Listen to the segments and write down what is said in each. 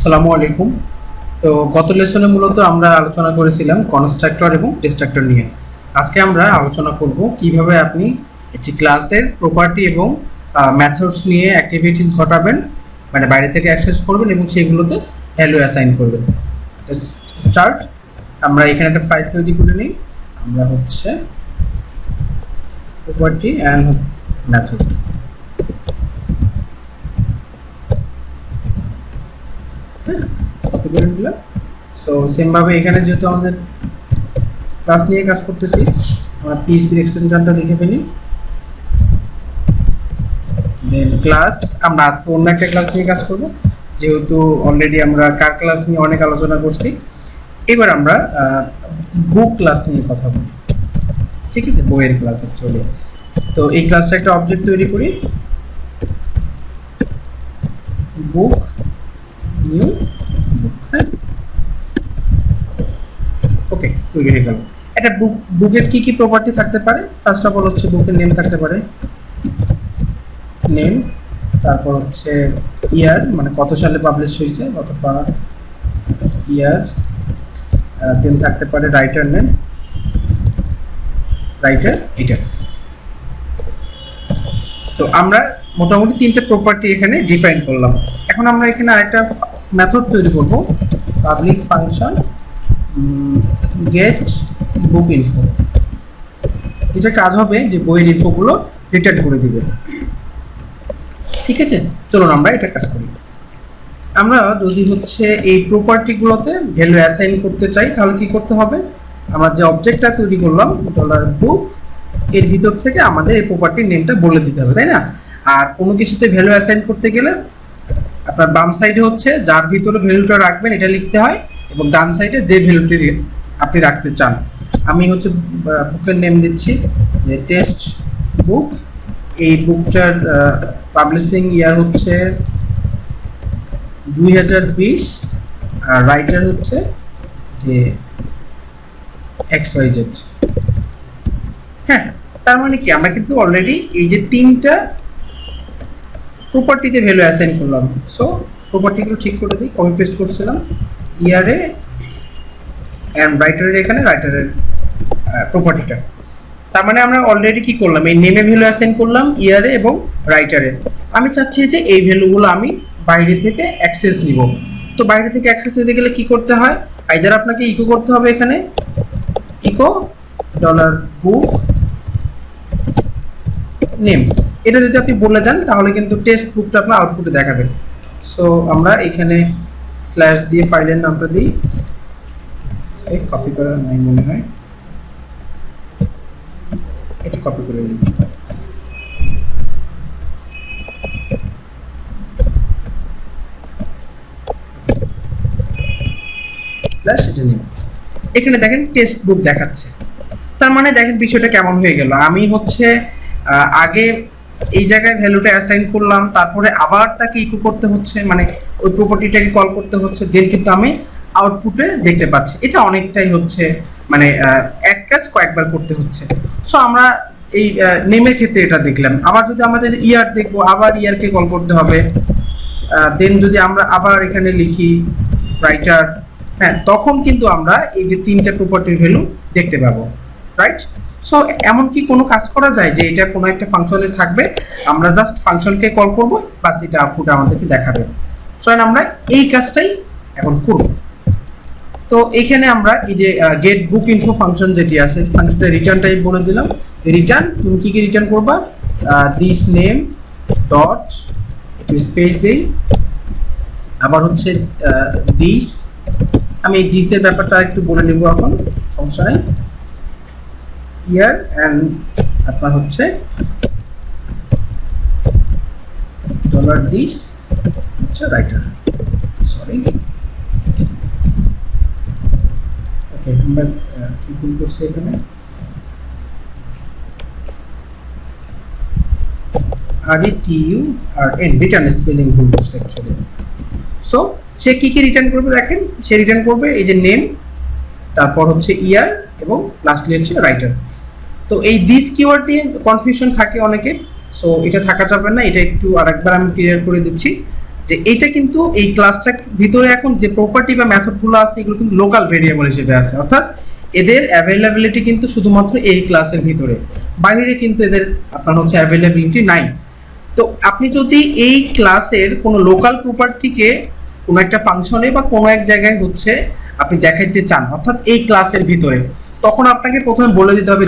আসসালামু আলাইকুম। তো গত লেসনে মূলত আমরা আলোচনা করেছিলাম কনস্ট্রাক্টর এবং ডিস্ট্রাক্টর নিয়ে। আজকে আমরা আলোচনা করব কিভাবে আপনি একটি ক্লাসের প্রপার্টি এবং মেথডস নিয়ে অ্যাক্টিভিটিস ঘটাবেন, মানে বাইরে থেকে অ্যাক্সেস করবেন এবং সেগুলোতে ভ্যালু অ্যাসাইন করবেন। স্টার্ট। আমরা এখানে একটা ফাইল তৈরি করে নিই। আমরা হচ্ছে প্রপার্টি অ্যান্ড মেথড। কপি করে নিলাম। সো সেমভাবে এখানে যেহেতু আমাদের ক্লাস নিয়ে কাজ করতেছি, আমরা পিএইচপি এক্সটেনশনটা লিখে ফেলি। দেন ক্লাস, আমরা আজকে অন্য একটা ক্লাস নিয়ে কাজ করব, যেহেতু অলরেডি আমরা কার ক্লাস নিয়ে অনেক আলোচনা করছি। এবার আমরা বুক ক্লাস নিয়ে কথা বলি, ঠিক আছে? বইয়ের ক্লাস অ্যাকচুয়ালি। তো এই ক্লাসটা একটা অবজেক্ট তৈরি করি, বুক নিউ বুক। হ্যাঁ, ওকে, তৈরি হয়ে গেল। একটা বুকের কি কি প্রপার্টি থাকতে পারে? ফার্স্ট অফ অল হচ্ছে বুকের নেম থাকতে পারে, নেম। তারপর হচ্ছে ইয়ার, মানে কত সালে পাবলিশ হয়েছে, অথবা ইয়ার। দেন থাকতে পারে রাইটার নেম, রাইটার এটার। তো আমরা মোটামুটি তিনটে প্রপার্টি এখানে ডিফাইন করলাম। এখন আমরা এখানে আরেকটা মেথড তৈরি করব, পাবলিক ফাংশন গেট বুক ইনফো। এটা কাজ হবে যে বইয়ের ইনফোগুলো রিটার্ন করে দিবে, ঠিক আছে? চলুন আমরা এটা কাজ করি। আমরা যদি হচ্ছে এই প্রপার্টিগুলোতে ভ্যালু অ্যাসাইন করতে চাই, তাহলে কি করতে হবে? আমরা যে অবজেক্টটা তৈরি করলাম $বুক, এর ভিতর থেকে আমাদের এই প্রপার্টির নেমটা বলে দিতে হবে, তাই না? আর কোনো কিছুতে ভ্যালু অ্যাসাইন করতে গেলে আপনার বাম সাইডে হচ্ছে যার ভিতরে ভ্যালুটা রাখবেন এটা লিখতে হয়, এবং ডান সাইডে যে ভ্যালুটি আপনি রাখতে চান। আমি হচ্ছে বুকের নেম দিচ্ছি যে টেক্সট বুক। এই বুকটার পাবলিশিং ইয়ার হচ্ছে 2020, আর রাইটার হচ্ছে যে XYZ। হ্যাঁ, তার মানে কি আমরা কিন্তু অলরেডি এই যে তিনটা প্রপার্টিতে ভ্যালু অ্যাসাইন করলাম। সো প্রপার্টিগুলো ঠিক করে দিই, কপি পেস্ট করছিলাম ইয়ারে অ্যান্ড রাইটারের, এখানে রাইটারের প্রপার্টিটা। তার মানে আমরা অলরেডি কি করলাম, এই নেমে ভ্যালু অ্যাসাইন করলাম ইয়ারে এবং রাইটারে। আমি চাচ্ছি যে এই ভ্যালুগুলো আমি বাইরে থেকে অ্যাক্সেস নিব। তো বাইরে থেকে অ্যাক্সেস নিতে গেলে কি করতে হয়? আইদার আপনাকে ইকো করতে হবে, এখানে ইকো $বুক নেম। এটা যদি আপনি বলে দেন তাহলে কিন্তু টেক্সট বুকটা আপনার আউটপুটে দেখাবে। সো আমরা এখানে স্ল্যাশ দিয়ে ফাইলের নামটা দিই, এই কপি করা নাই মনে হয়, এটা কপি করে নিই। স্ল্যাশ এটা নিব। এখানে দেখেন টেক্সট বুক দেখাচ্ছে। তার মানে দেখেন বিষয়টা কেমন হয়ে গেল। আমি হচ্ছে আগে এই জায়গায় ভ্যালুটা অ্যাসাইন করলাম, তারপরে আবার তাকে ইকো করতে হচ্ছে, মানে ওই প্রপার্টিটাকে কল করতে হচ্ছে, দেন কিন্তু আমি আউটপুটে দেখতে পাচ্ছি। এটা অনেকটাই হচ্ছে মানে এক কাজ কয়েকবার করতে হচ্ছে। সো আমরা এই নেমের ক্ষেত্রে এটা দেখলাম। আবার যদি আমাদের ইয়ার দেখবো, আবার ইয়ারকে কল করতে হবে। দেন যদি আমরা আবার এখানে লিখি রাইটার, হ্যাঁ, তখন কিন্তু আমরা এই যে তিনটা প্রপার্টির ভ্যালু দেখতে পাবো, রাইট? সো এমন কি কোনো কাজ করা যায় যে এটা কোনো একটা ফাংশনে থাকবে, আমরা জাস্ট ফাংশনকে কল করব, বাস এটা আউটপুট আমাদেরকে দেখাবে। সো আমরা এই কাজটাই এখন করব। তো এইখানে আমরা এই যে গেট বুক ইনফো ফাংশন যেটি আছে, ফাংশনটা রিটার্ন টাইপ বলে দিলাম। রিটার্ন, তুমি কি কি রিটার্ন করবা? দিস নেম ডট, একটু স্পেস দেই, আবার হচ্ছে দিস। আমি এই দিসের ব্যাপারটা একটু বলে নেব এখন, সমস্যা নেই। ইয়ার অ্যান্ড আপনার হচ্ছে $দিস হচ্ছে রাইটার, সরি। ওকে, আমরা কি ভুল করছি এখানে? RETURN, রিটার্ন স্পেলিং ভুল করছে অ্যাকচুয়ালি। সো সে কি কি রিটার্ন করবে দেখেন, সে রিটার্ন করবে এই যে নেম, তারপর হচ্ছে ইয়ার এবং লাস্টলি হচ্ছে রাইটার। তো এই দিস কিওয়ার্ড নিয়ে কনফিউশন থাকে অনেকের, সো এটা থাকা যাবে না। এটা একটু আরেকবার আমি ক্লিয়ার করে দিচ্ছি। যে এইটা কিন্তু এই ক্লাসটার ভিতরে এখন যে প্রপার্টি বা মেথডগুলো আছে এগুলো কিন্তু লোকাল ভেরিয়েবল হিসেবে আছে, অর্থাৎ এদের অ্যাভেলেবিলিটি কিন্তু শুধুমাত্র এই ক্লাসের ভিতরে, বাইরে কিন্তু এদের আপনার হচ্ছে অ্যাভেলেবিলিটি নাই। তো আপনি যদি এই ক্লাসের কোনো লোকাল প্রপার্টিকে কোনো একটা ফাংশনে বা কোনো এক জায়গায় হচ্ছে আপনি দেখাইতে চান, অর্থাৎ এই ক্লাসের ভিতরে, তখন আপনাকে প্রথমে বলে দিতে হবে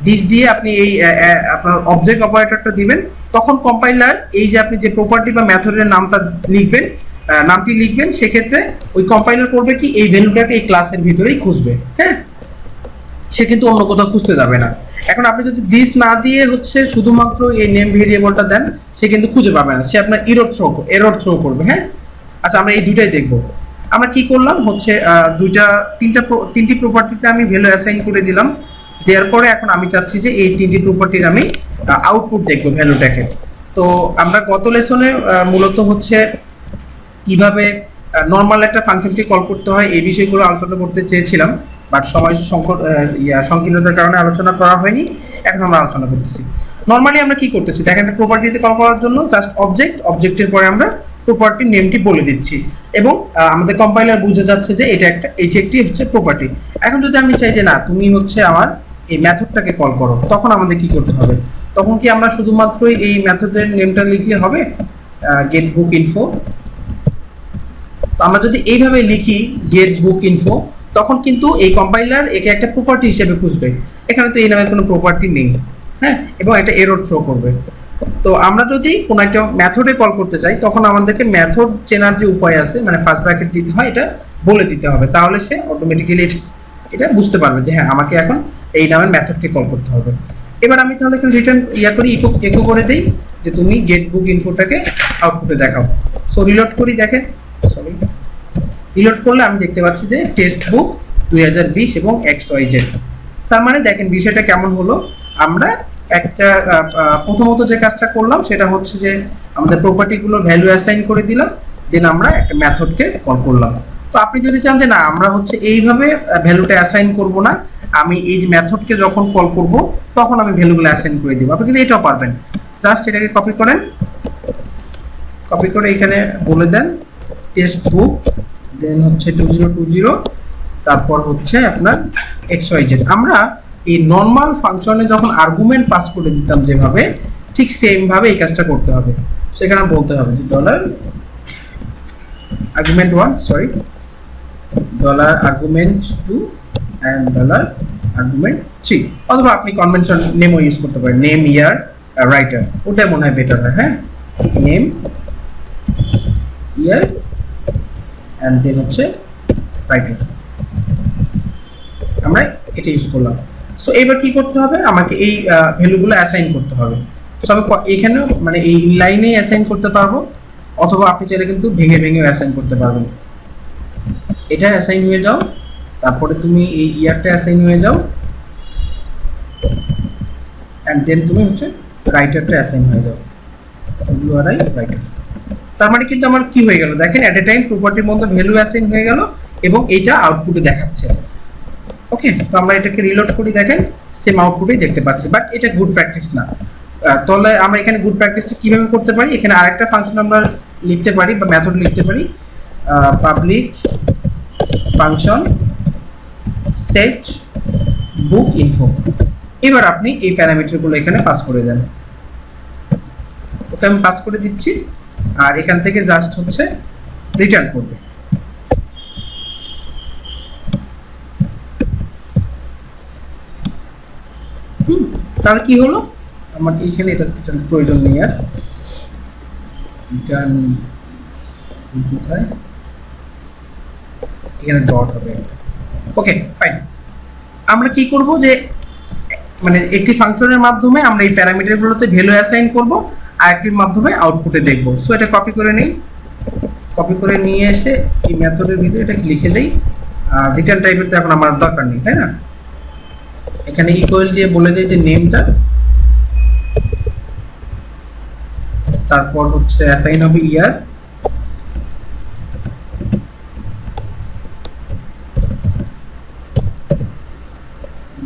দিস দিয়ে আপনি এই আপনার অবজেক্ট অপারেটরটা দিবেন। তখন কম্পাইলার এই যে আপনি যে প্রপার্টি বা মেথডের নামটা লিখবেন, নামটি লিখবেন, সেক্ষেত্রে ওই কম্পাইলার করবে কি এই ভ্যালুটাকে এই ক্লাসের ভিতরেই খুঁজবে। হ্যাঁ, সে কিন্তু অন্য কোথাও খুঁজতে যাবে না। এখন আপনি যদি দিস না দিয়ে হচ্ছে শুধুমাত্র এই নেম ভেরিয়েবলটা দেন, সে কিন্তু খুঁজে পাবে না, সে আপনার এরর থ্রো করবে। হ্যাঁ, আচ্ছা আমরা এই দুইটাই দেখব। আমরা কি করলাম হচ্ছে তিনটি প্রপার্টিতে আমি ভ্যালু অ্যাসাইন করে দিলাম, দেওয়ার পরে এখন আমি চাচ্ছি যে এই তিনটি প্রপার্টির আমি আউটপুট দেখবো ভ্যালুটাকে। তো আমরা গত লেসনে মূলত হচ্ছে কিভাবে নর্মাল একটা ফাংশনকে কল করতে হয় এই বিষয়গুলো আলোচনা করতে চেয়েছিলাম, বাট সময় সংকীর্ণতার কারণে আলোচনা করা হয়নি। এখন আমরা আলোচনা করতেছি। নর্মালি আমরা কি করতেছি দেখেন, একটা প্রপার্টিতে কল করার জন্য জাস্ট অবজেক্টের পরে আমরা প্রপার্টির নেমটি বলে দিচ্ছি এবং আমাদের কম্পাইলার বুঝে যাচ্ছে যে এটি একটি হচ্ছে প্রপার্টি। এখন যদি আমি চাই যে না তুমি হচ্ছে আমার এই মেথডটাকে কল করো, তখন আমাদের কি করতে হবে? তখন কি আমরা শুধুমাত্র এই মেথডের নেমটা লিখলে হবে, গেট বুক ইনফো? তো আমরা যদি এইভাবে লিখি গেট বুক ইনফো, তখন কিন্তু এই কম্পাইলার একে একটা প্রপার্টি হিসেবে খুঁজবে। এখানে তো এই নামে কোনো প্রপার্টি নেই। হ্যাঁ, এবং একটা এরর থ্রো করবে। তো আমরা যদি কোনো একটা মেথডে কল করতে চাই, তখন আমাদেরকে মেথড চেনার যে উপায় আছে, মানে ফার্স্ট ব্র্যাকেট দিতে হয়, এটা বলে দিতে হবে, তাহলে সে অটোমেটিক্যালি এটা বুঝতে পারবে যে হ্যাঁ আমাকে এখন এই নামের মেথডকে কল করতে হবে। এবার আমি তাহলে এখানে রিটার্ন করি, ইকো করে দেই যে তুমি গেট বুক ইনফোটাকে আউটপুটে দেখাও। সো রিলোড করি, দেখেন রিলোড করলে আমি দেখতে পাচ্ছি যে টেক্সট বুক 2020 এবং XYZ। তার মানে দেখেন বিষয়টা কেমন হলো। আমরা একটা প্রথমত যে কাজটা করলাম সেটা হচ্ছে যে আমাদের প্রপার্টিগুলোর ভ্যালু অ্যাসাইন করে দিলাম, দেন আমরা একটা মেথডকে কল করলাম। তো আপনি যদি চান যে না আমরা হচ্ছে এইভাবে ভ্যালুটা অ্যাসাইন করব না, আমি এই যে মেথডকে যখন কল করব তখন আমি ভ্যালুগুলো অ্যাসাইন করে দিব, আপনি কিন্তু এটাও পারবেন। জাস্ট এটাকে কপি করেন, কপি করে এখানে বলে দেন টেক্সট বুক, দেন হচ্ছে 2020, তারপর হচ্ছে আপনার XYZ। আমরা এই নর্মাল ফাংশনে যখন আর্গুমেন্ট পাস করে দিতাম যেভাবে, ঠিক সেম ভাবে এই কাজটা করতে হবে। সেখানে বলতে হবে যে dollar argument 1, sorry dollar argument 2 and dollar argument 3, অথবা আপনি কনভেনশন নেমও ইউজ করতে পারেন, নেম ইয়ার রাইটার, ওটা মনে হয় বেটার হয়। হ্যাঁ, নেম ইয়ার এন্ড দেন হচ্ছে রাইটার, আমরা এটা ইউজ করলাম। সো এবার কি করতে হবে, আমাকে এই ভ্যালুগুলো অ্যাসাইন করতে হবে। সো আমি এখানেও মানে এই লাইনেই অ্যাসাইন করতে পারবো, অথবা আপনি চাইলে কিন্তু ভেঙে ভেঙেও অ্যাসাইন করতে পারবেন। এটা অ্যাসাইন হয়ে যাও, তারপরে তুমি এই ইয়ারটা অ্যাসাইন হয়ে যাও, এন্ড দেন তুমি হচ্ছে রাইটারটা অ্যাসাইন হয়ে যাও, ইউআরআই রাইটার। তার মানে কিন্তু আমার কি হয়ে গেল দেখেন, এট এ টাইম প্রপার্টির মধ্যে ভ্যালু অ্যাসাইন হয়ে গেল এবং এইটা আউটপুটে দেখাচ্ছে। ওকে, তো আমরা এটাকে রিলোড করি, দেখেন সেম আউটপুটেই দেখতে পাচ্ছি, বাট এটা গুড প্র্যাকটিস না। তাহলে আমরা এখানে গুড প্র্যাকটিসটা কিভাবে করতে পারি, এখানে আরেকটা ফাংশন আমরা লিখতে পারি বা মেথড লিখতে পারি, পাবলিক ফাংশন সেট বুক ইনফো। এবার আপনি এই প্যারামিটারগুলো এখানে পাস করে দেন। ওকে আমি পাস করে দিচ্ছি, আর এখান থেকে জাস্ট হচ্ছে রিটার্ন করবে। তাহলে কি হলো, আমার এইখানে এটা প্রয়োজন নেই আর, রিটার্ন কোথায়, এখানে ডট হবে। Okay fine. আমরা কি করব যে মানে একটি ফাংশনের মাধ্যমে আমরা এই প্যারামিটারগুলোতে ভ্যালু অ্যাসাইন করব, আর একটির মাধ্যমে আউটপুটে দেখব। সো এটা কপি করে নেই, কপি করে নিয়ে এসে এই মেথডের ভিতরে এটা লিখে দেই। আর রিটার্ন টাইপের তো এখন আমার দরকার নেই, তাই না? এখানে ইকুয়াল দিয়ে বলে দেই যে নেমটা, তারপর হচ্ছে অ্যাসাইন হবে ইয়ার,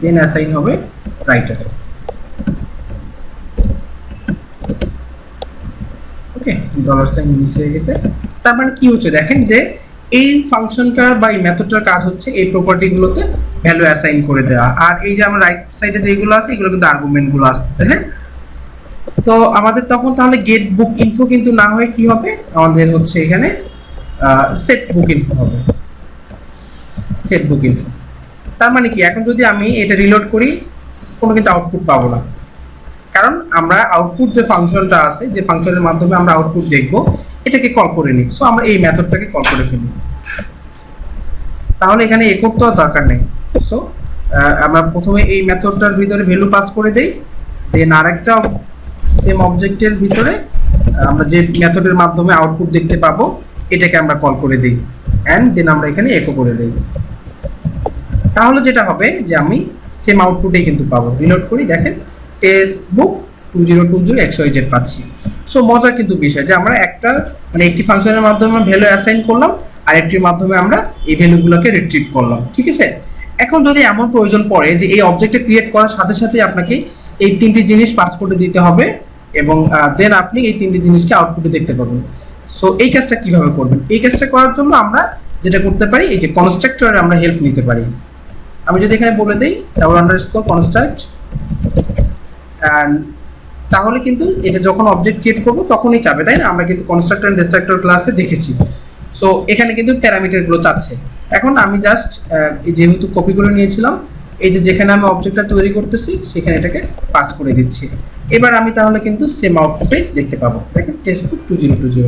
দেন অ্যাসাইন হবে রাইটার। ওকে, ডলার সাইন মিস হয়ে গেছে। তার মানে কি হচ্ছে দেখেন যে এই ফাংশনটার বা এই মেথডটার কাজ হচ্ছে এই প্রপার্টিগুলোতে ভ্যালু অ্যাসাইন করে দেওয়া, আর এই যে আমার রাইট সাইডে যেগুলো আছে এগুলো কিন্তু আর্গুমেন্টগুলো আসতেছে। হ্যাঁ, তো আমাদের তখন তাহলে গেট বুক ইনফো কিন্তু না হয়ে কি হবে, আমাদের হচ্ছে এখানে সেট বুক ইনফো হবে, সেট বুক ইনফো। তার মানে কি এখন যদি আমি এটা রিলোড করি কোনো কিন্তু আউটপুট পাবো না, কারণ আমরা আউটপুট যে ফাংশনটা আছে, যে ফাংশনের মাধ্যমে আমরা আউটপুট দেখব, এটাকে কল করে নিই। সো আমরা এই মেথডটাকে কল করে ফেলি, তাহলে এখানে একর তো দরকার নেই। সো আমরা প্রথমে এই মেথডটার ভিতরে ভ্যালু পাস করে দেই, দেন আরেকটা সেম অবজেক্টের ভিতরে আমরা যে মেথডের মাধ্যমে আউটপুট দেখতে পাবো এটাকে আমরা কল করে দিই, এন্ড দেন আমরা এখানে একো করে দেই। তাহলে যেটা হবে যে আমি সেম আউটপুটেই কিন্তু পাবো। রিলোড করি, দেখেন টেস্ট বুক 2020 XYZ পাচ্ছি। সো মজার কিন্তু বিষয় যে আমরা একটা মানে একটি ফাংশনের মাধ্যমে ভ্যালু অ্যাসাইন করলাম, আর একটির মাধ্যমে আমরা এই ভ্যালুগুলোকে রিট্রিভ করলাম। ঠিক আছে, এখন যদি এমন প্রয়োজন পড়ে যে এই অবজেক্টটা ক্রিয়েট করার সাথে সাথে আপনাকে এই তিনটি জিনিস পাস করে দিতে হবে এবং দেন আপনি এই তিনটি জিনিসকে আউটপুটে দেখতে পাবেন। সো এই কাজটা কিভাবে করবেন? এই কাজটা করার জন্য আমরা যেটা করতে পারি, এই যে কনস্ট্রাক্টরে আমরা হেল্প নিতে পারি। আমি যদি এখানে বলে দেই $_constract, তাহলে কিন্তু এটা যখন অবজেক্ট ক্রিয়েট করব তখনই চাবে, তাই না? আমরা কিন্তু কনস্ট্রাক্টর এন্ড ডিস্ট্রাক্টর ক্লাসে দেখেছি। সো এখানে কিন্তু প্যারামিটারগুলো চাচ্ছে। এখন আমি জাস্ট যেহেতু কপি করে নিয়েছিলাম, এই যে যেখানে আমি অবজেক্টটা তৈরি করতেছি সেখানে এটাকে পাস করে দিচ্ছি। এবার আমি তাহলে কিন্তু সেম আউটপুটে দেখতে পাবো, দেখেন টেস্টবুক 2020।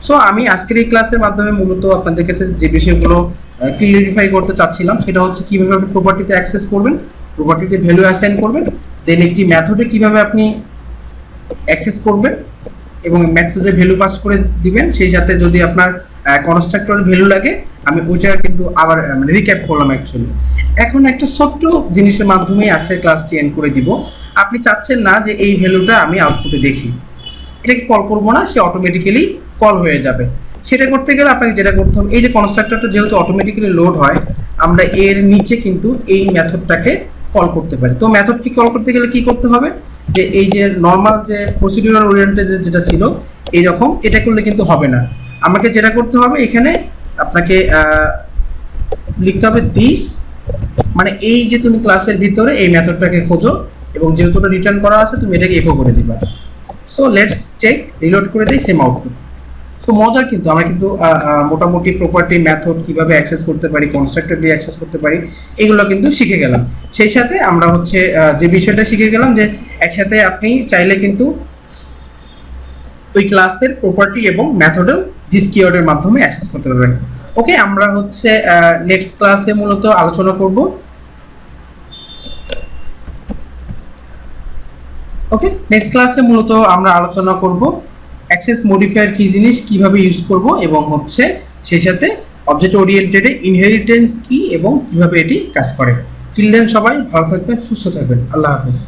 সো আমি আজকের এই ক্লাসের মাধ্যমে মূলত আপনাদের কাছে যে বিষয়গুলো ক্লিয়ারিফাই করতে চাচ্ছিলাম সেটা হচ্ছে কিভাবে আপনি প্রপার্টিতে অ্যাক্সেস করবেন, প্রপার্টিতে ভ্যালু অ্যাসাইন করবেন, দেন একটি মেথডে কিভাবে আপনি অ্যাক্সেস করবেন এবং মেথডে ভ্যালু পাস করে দিবেন। সেই সাথে যদি আপনার কনস্ট্রাক্টরের ভ্যালু লাগে, আমি ওইটা কিন্তু আবার মানে রিক্যাপ করলাম অ্যাকচুয়ালি। এখন একটা ছোট্ট জিনিসের মাধ্যমেই আজকের ক্লাসটি এন্ড করে দিব। আপনি চাচ্ছেন না যে এই ভ্যালুটা আমি আউটপুটে দেখি, এটাকে কল করবো না, সে অটোমেটিক্যালি কল হয়ে যাবে। সেটা করতে গেলে আপনাকে যেটা করতে হবে, এই যে কনস্ট্রাক্টরটা যেহেতু অটোমেটিক্যালি লোড হয়, আমরা এর নিচে কিন্তু এই মেথডটাকে কল করতে পারি। তো মেথডকে কল করতে গেলে কি করতে হবে, যে এই যে নর্মাল যে প্রসিডিউরাল ওরিয়েন্টেড যেটা ছিল এইরকম, এটা করলে কিন্তু হবে না। আমাকে যেটা করতে হবে, এখানে আপনাকে লিখতে হবে দিস, মানে এই যে তুমি ক্লাসের ভিতরে এই মেথডটাকে খোঁজো এবং যেহেতু এটা রিটার্ন করা আছে তুমি এটাকে ইকো করে দিবা। সো লেটস চেক, রিলোড করে দেই, সেম আউটপুট। সো মজার কিন্তু আমরা কিন্তু মোটামুটি প্রপার্টি মেথড কিভাবে অ্যাক্সেস করতে পারি, কনস্ট্রাক্টর দিয়ে অ্যাক্সেস করতে পারি, এগুলো কিন্তু শিখে গেলাম। সেই সাথে আমরা হচ্ছে যে বিষয়টা শিখে গেলাম যে একসাথে আপনি চাইলে কিন্তু ওই ক্লাসের প্রপার্টি এবং মেথডেও দিস কিওয়ার্ডের মাধ্যমে অ্যাক্সেস করতে পারবেন। ওকে, আমরা হচ্ছে নেক্সট ক্লাসে মূলত আলোচনা করব। ওকে, নেক্সট ক্লাসে মূলত আমরা আলোচনা করব অ্যাক্সেস মডিফায়ার কি জিনিস, কিভাবে ইউজ করব, এবং হচ্ছে সেই সাথে অবজেক্ট ওরিয়েন্টেডে ইনহেরিটেন্স কি এবং কিভাবে এটি কাজ করে। টিল দেন সবাই ভালো থাকবেন, সুস্থ থাকবেন। আল্লাহ হাফেজ।